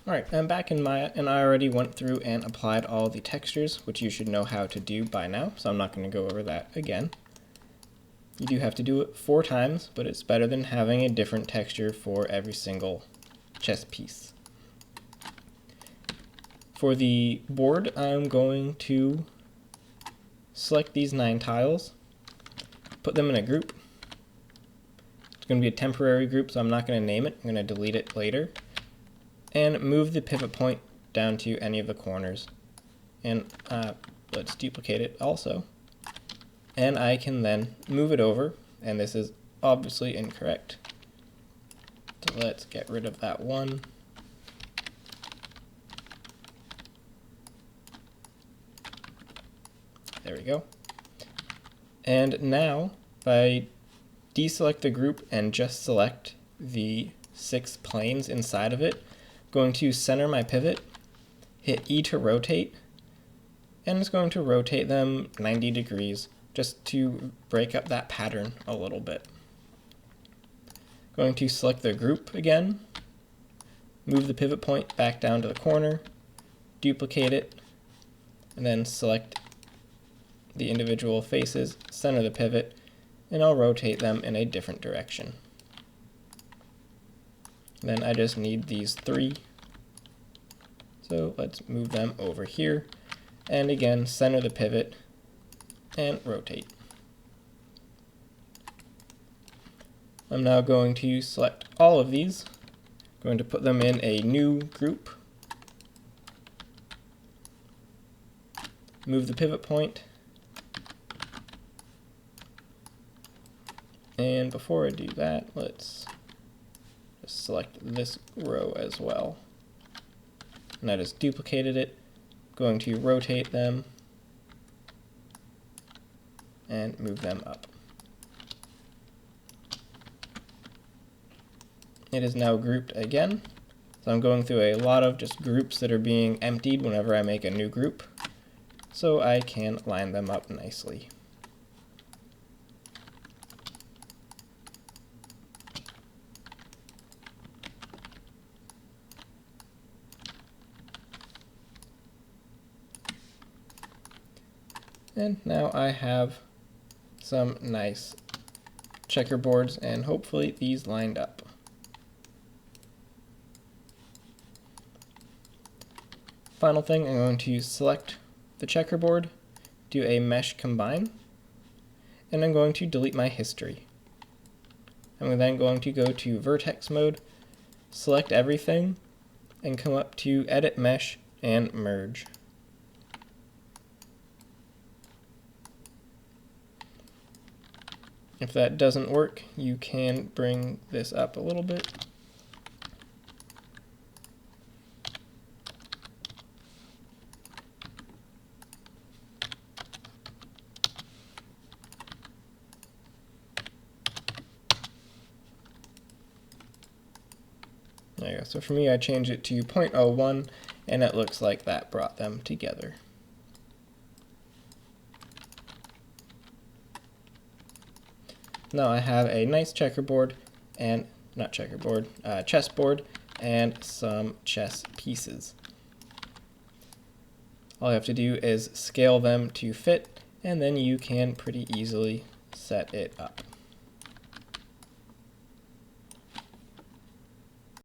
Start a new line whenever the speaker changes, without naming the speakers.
Alright, I'm back in Maya, and I already went through and applied all the textures, which you should know how to do by now, so I'm not going to go over that again. You do have to do it 4 times, but it's better than having a different texture for every single chess piece. For the board, I'm going to select these 9 tiles, put them in a group. It's going to be a temporary group, so I'm not going to name it. I'm going to delete it later. And move the pivot point down to any of the corners. And let's duplicate it also. And I can then move it over, and this is obviously incorrect. So let's get rid of that one. There we go. And now, if I deselect the group and just select the 6 planes inside of it, going to center my pivot, hit E to rotate, and it's going to rotate them 90 degrees just to break up that pattern a little bit. Going to select the group again, move the pivot point back down to the corner, duplicate it, and then select the individual faces, center the pivot, and I'll rotate them in a different direction. Then I just need these 3. So let's move them over here. And again, center the pivot and rotate. I'm now going to select all of these. Going to put them in a new group. Move the pivot point. And before I do that, let's select this row as well. And I just duplicated it. Going to rotate them and move them up. It is now grouped again. So I'm going through a lot of just groups that are being emptied whenever I make a new group, so I can line them up nicely. And now I have some nice checkerboards, and hopefully these lined up. Final thing, I'm going to select the checkerboard, do a mesh combine, and I'm going to delete my history. I'm then going to go to vertex mode, select everything, and come up to edit mesh and merge. If that doesn't work, you can bring this up a little bit. There you go. So for me, I changed it to 0.01, and it looks like that brought them together. Now I have a nice checkerboard, and not checkerboard, chessboard, and some chess pieces. All you have to do is scale them to fit, and then you can pretty easily set it up.